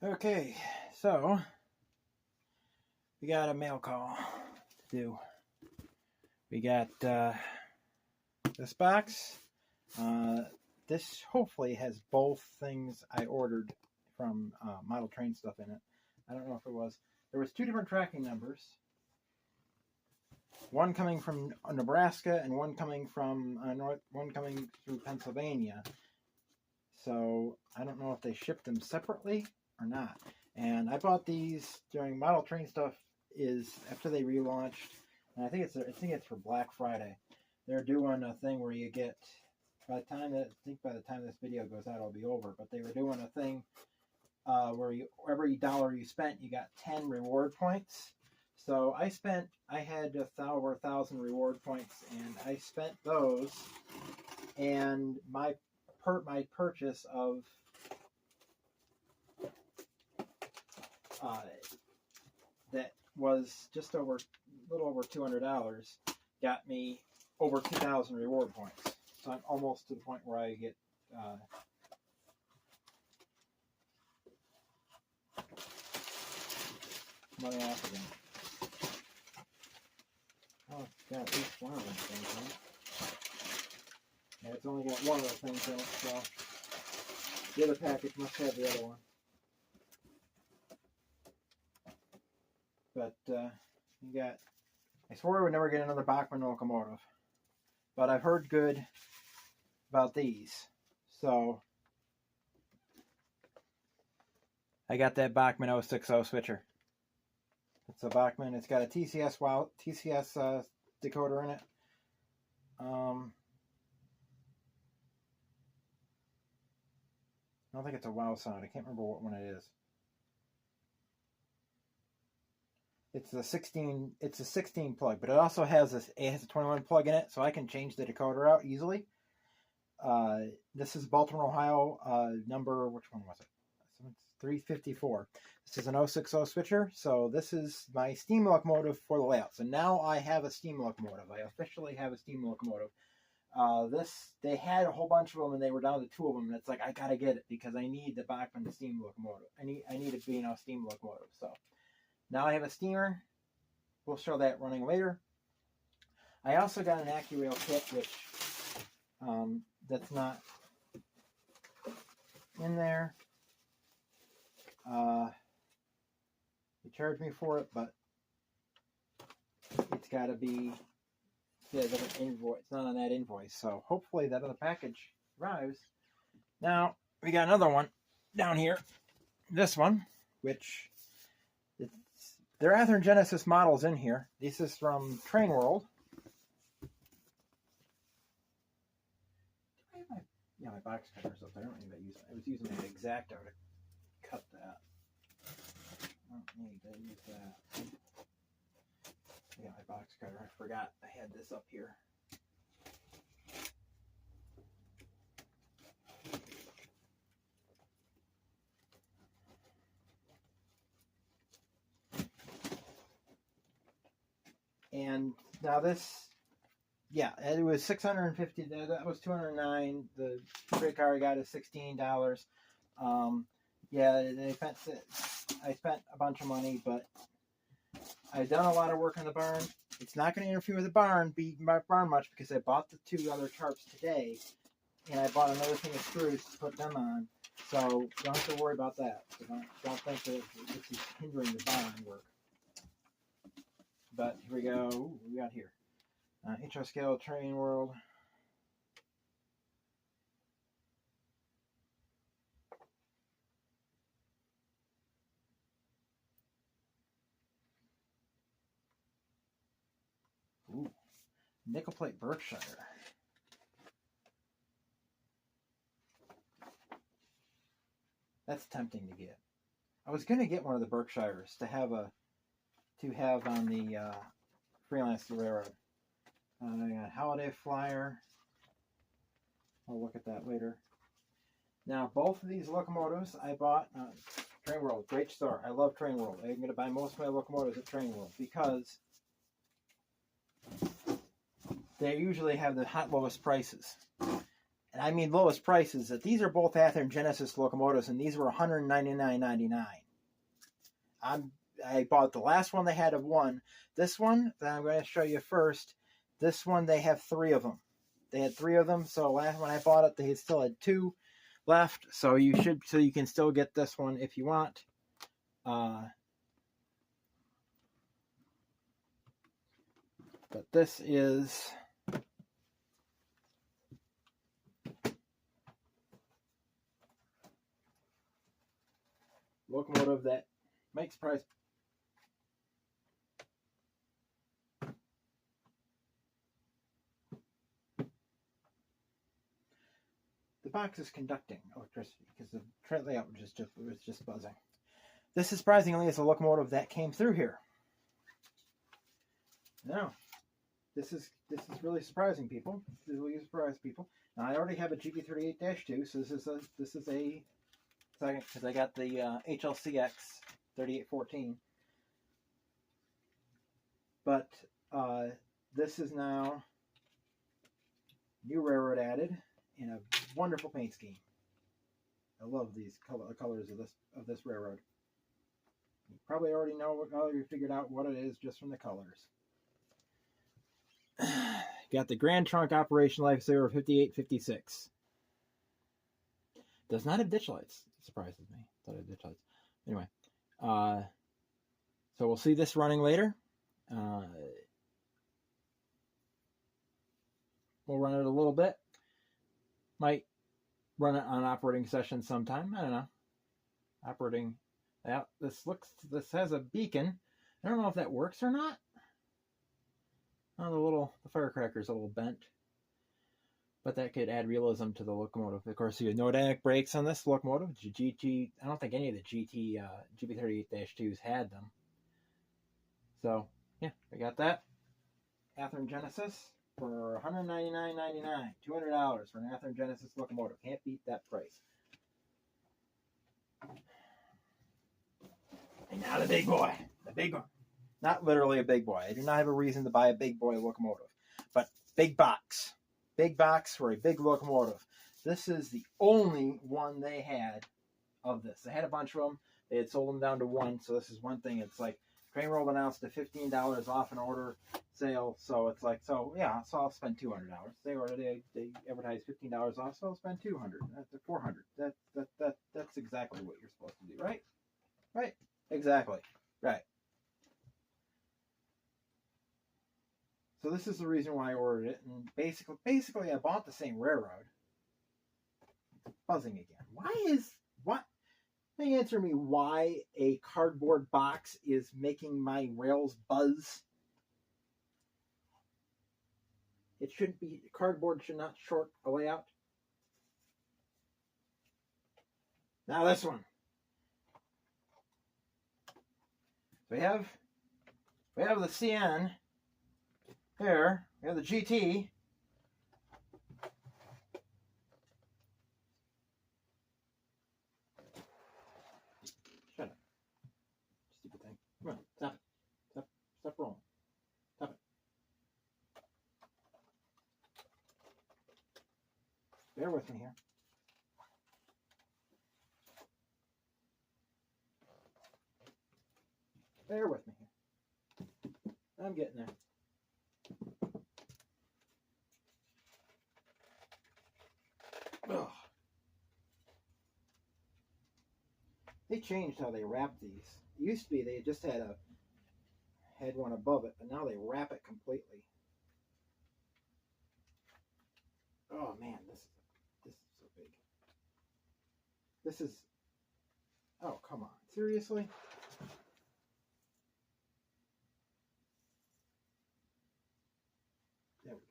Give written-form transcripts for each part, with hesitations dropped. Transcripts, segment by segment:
Okay, so we got a mail call to do. We got this box. This hopefully has both things I ordered from Model Train stuff in it. I don't know if it was. There was two different tracking numbers. One coming from Nebraska and one coming from one coming through Pennsylvania. So I don't know if they shipped them separately or not. And I bought these during Model Train stuff is after they relaunched, and I think it's for Black Friday. They're doing a thing where you get by the time this video goes out it'll be over. But they were doing a thing where every dollar you spent you got 10 reward points. So I had over 1,000 reward points, and I spent those, and my purchase of that was just a little over $200 got me over 2,000 reward points. So I'm almost to the point where I get money off again. Oh, it's got at least one of them things in it. Yeah, it's only got one of the things in it, so the other package must have the other one. But you got, I swore I would never get another Bachmann locomotive, but I've heard good about these. So I got that Bachmann 060 switcher. It's a Bachmann. It's got a TCS decoder in it. I don't think it's a WOW sound. I can't remember what one it is. It's a 16. It's a 16 plug, but it also has a 21 plug in it, so I can change the decoder out easily. This is Baltimore, Ohio. Number, which one was it? 354. This is an 060 switcher, so this is my steam locomotive for the layout. So now I have a steam locomotive. I officially have a steam locomotive. They had a whole bunch of them, and they were down to 2 of them. And it's like I gotta get it because I need the Bachmann steam locomotive. I need a B&O steam locomotive. So now I have a steamer. We'll show that running later. I also got an AccuRail kit, which that's not in there. They charged me for it, but it's got to be. Yeah, invoice. It's not on that invoice, so hopefully that other package arrives. Now we got another one down here. This one, which there are Genesis models in here. This is from Trainworld. My box cutter's up there. I don't need to use it. I was using an X-Acto to cut that. I don't need to use that. I got my box cutter. I forgot I had this up here. And now this, yeah, it was $650. That was $209. The freight car I got is $16. Yeah, I spent a bunch of money, but I've done a lot of work on the barn. It's not going to interfere with the barn much because I bought the 2 other tarps today, and I bought another thing of screws to put them on. So don't have to worry about that. So don't think that this is hindering the barn work. But here we go. Ooh, what we got here? Intro scale Trainworld. Ooh, nickel plate Berkshire. That's tempting to get. I was gonna get one of the Berkshires to have on the freelance railroad. I got Holiday Flyer. I'll look at that later. Now, both of these locomotives I bought Trainworld. Great store. I love Trainworld. I'm going to buy most of my locomotives at Trainworld because they usually have the hot lowest prices. and I mean lowest prices, that these are both Athearn Genesis locomotives, and these were $199.99. I bought the last one they had of one. This one that I'm going to show you first, this one they have 3 of them. They had 3 of them, so when I bought it, they still had 2 left. So you can still get this one if you want. But this is locomotive that makes price. The box is conducting electricity because the train layout was just buzzing. This, surprisingly, is a locomotive that came through here. Now, this is really surprising people. This really surprise people. Now, I already have a GB38-2, so this is a second, because I got the HLCX 3814. But this is now new railroad added in a wonderful paint scheme. I love these colors of this railroad. You probably already know you figured out what it is just from the colors. Got the Grand Trunk operation lifesaver 5856. Does not have ditch lights. It surprises me. Thought it had ditch lights. Anyway, so we'll see this running later. We'll run it a little bit. Might run it on operating session sometime. I don't know. Operating. Yeah, this has a beacon. I don't know if that works or not. Oh, the firecracker's a little bent. But that could add realism to the locomotive. Of course, you have no dynamic brakes on this locomotive. I don't think any of the GB38-2s had them. So, yeah, we got that. Athearn Genesis for $199.99. $200 for an Athearn Genesis locomotive. Can't beat that price. And now the big boy. The big one. Not literally a big boy. I do not have a reason to buy a big boy locomotive. But big box. Big box for a big locomotive. This is the only one they had of this. They had a bunch of them. They had sold them down to 1. So this is one thing. It's like Trainworld announced a $15 off an order sale. So it's like, so yeah, so I'll spend $200. They advertised $15 off, so I'll spend $200. That's $400. That's exactly what you're supposed to do, right? Right? Exactly. Right. So this is the reason why I ordered it, and basically I bought the same railroad. It's buzzing again. What? They answer me why a cardboard box is making my rails buzz. It shouldn't be, cardboard should not short a layout. Now this one. We have the CN. Here, we have the GT. Shut up. Stupid thing. Come on, stop it. Stop rolling. Stop it. Bear with me here. Bear with me here. I'm getting there. Ugh. They changed how they wrap these. It used to be they just had one above it, but now they wrap it completely. Oh man, this is so big. This is, oh come on, seriously? There we go.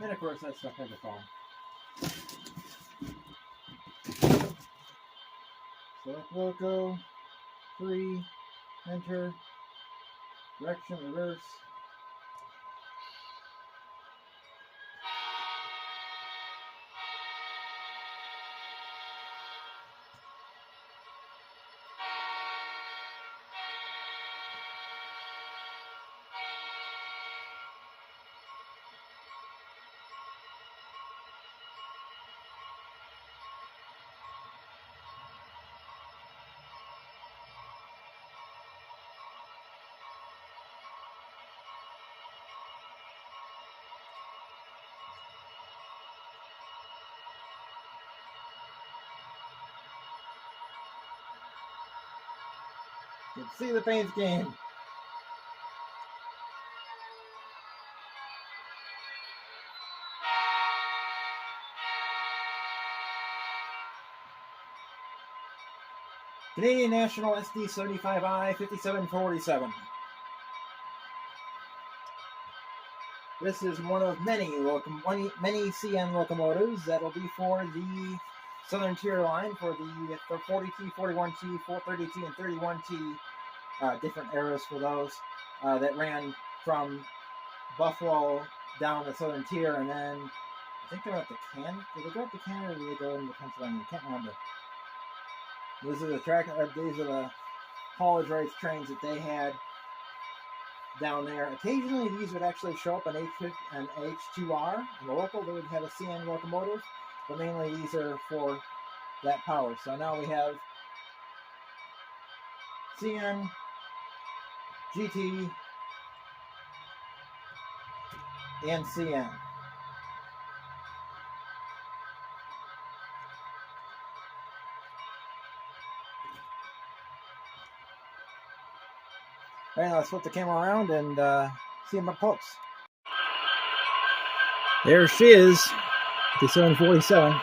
And of course, that stuff had to fall. Select loco, free, enter, direction, reverse. You can see the paint game. Canadian National SD75I 5747. This is one of many CN locomotives that'll be for the Southern Tier line for the 40T, 41T, 430T, and 31T different eras for those that ran from Buffalo down the Southern Tier, and then I think they went up to Canada. Did they go up to Canada or did they go into Pennsylvania? I can't remember. These are the haulage rights trains that they had down there. Occasionally, these would actually show up an H2R. In the local, they would have a CN locomotive, but mainly these are for that power. So now we have CN, GT, and CN. All right, let's flip the camera around and see them up close. There she is, the 747.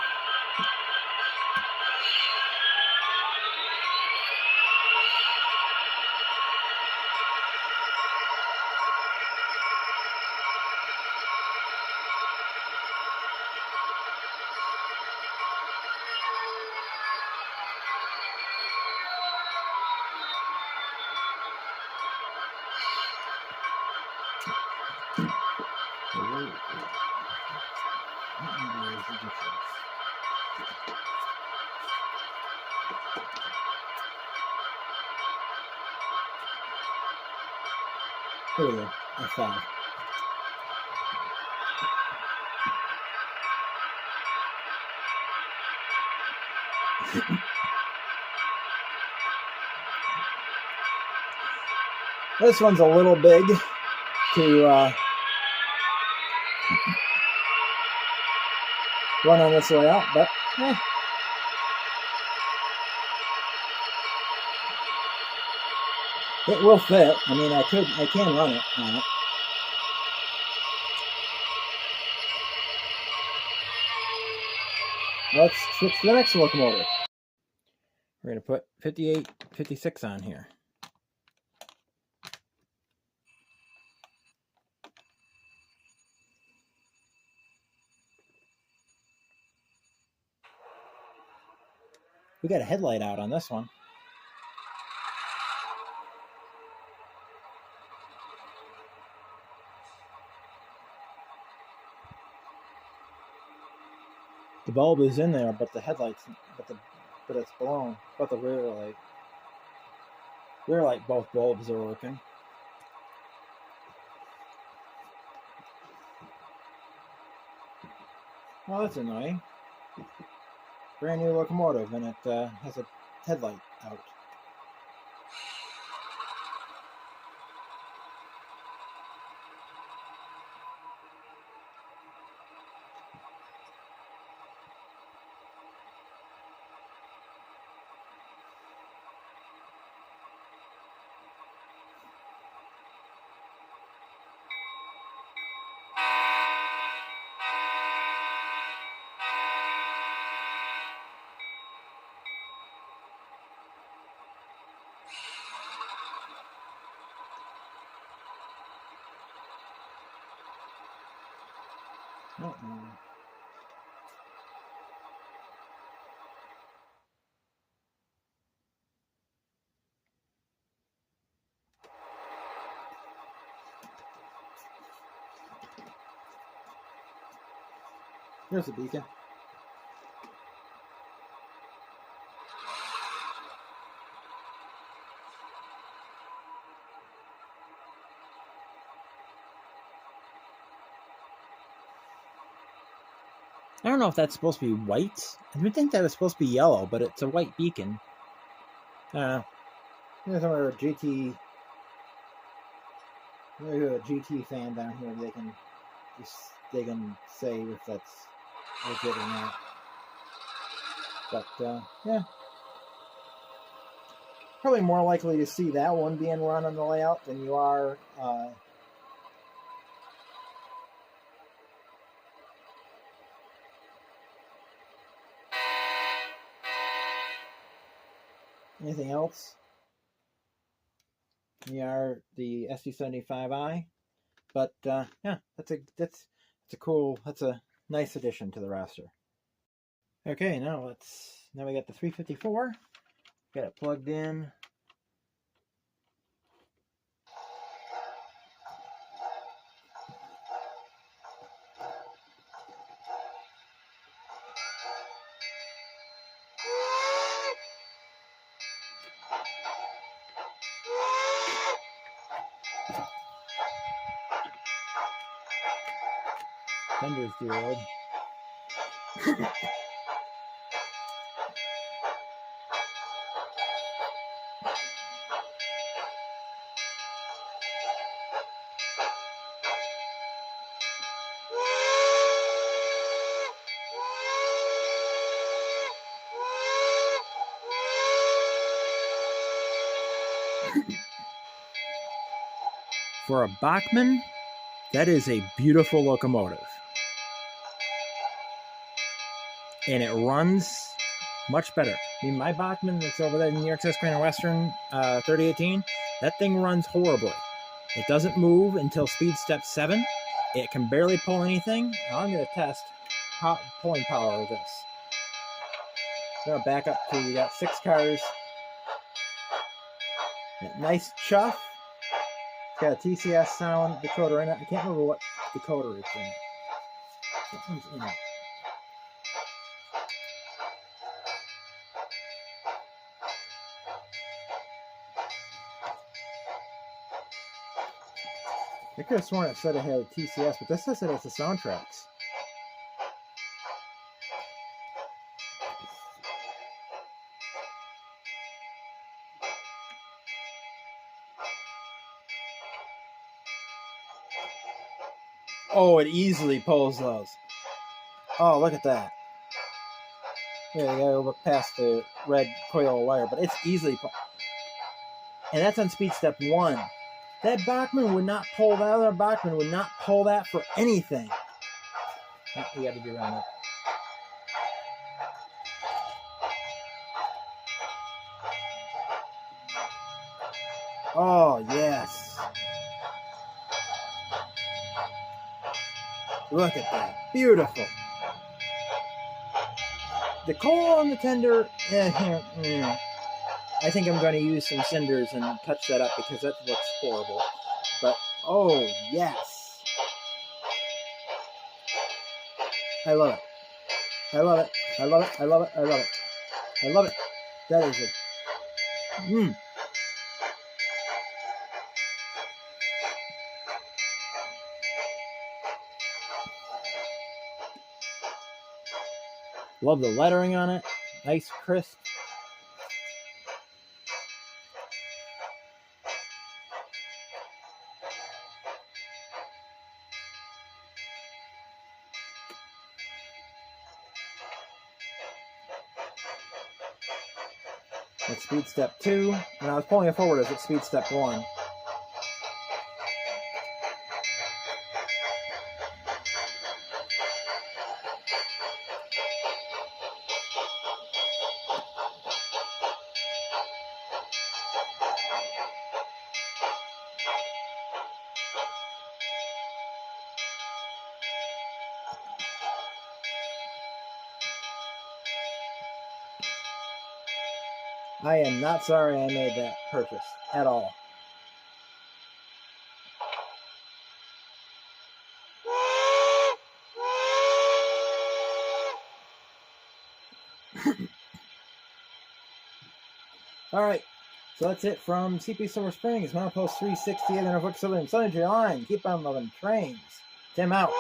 Here we go, F5. This one's a little big to run on this layout, but it will fit. I mean, I can run it on it. Let's switch to the next locomotive. We're going to put 58, 56 on here. We got a headlight out on this one. The bulb is in there, but the headlights, but it's blown. But the rear light, both bulbs are working. Well, that's annoying. Brand new locomotive, and it has a headlight out. There's a beacon. I don't know if that's supposed to be white. I would think that was supposed to be yellow, but it's a white beacon. I don't know. There's another GT. There's a GT fan down here. They can say if that's legit or not. But yeah, probably more likely to see that one being run on the layout than you are. Anything else? We are the SC75i, but yeah, that's a nice addition to the roster. Okay, now we got the 354. Got it plugged in. Thunder's World. For a Bachmann, that is a beautiful locomotive. And it runs much better. I mean, my Bachmann that's over there in the New York Susquehanna Western 3018, that thing runs horribly. It doesn't move until speed step 7. It can barely pull anything. Now I'm going to test pulling power of this. I'm going to back up to, we got 6 cars. Nice chuff. It's got a TCS sound decoder in it. I can't remember what decoder it's in. Something's in it. I could have sworn it said it had a TCS, but this says it has the soundtracks. Oh, it easily pulls those. Oh, look at that. Yeah, you gotta look past the red coil wire, but it's easily pulled. And that's on speed step 1. That Bachmann would not pull that. Other Bachmann would not pull that for anything. Oh, we got to be around it. Oh, yes. Look at that. Beautiful. The coal on the tender, I think I'm going to use some cinders and touch that up because that looks horrible. But, oh, yes. I love it. I love it. I love it. I love it. I love it. I love it. That is it. Love the lettering on it. Nice, crisp. It's speed step 2. When I was pulling it forward, it's at speed step 1. I am not sorry I made that purchase at all. Alright, so that's it from CP Silver Springs, Milepost 360, Norfolk Southern, Southern Line. Keep on loving trains. Tim out.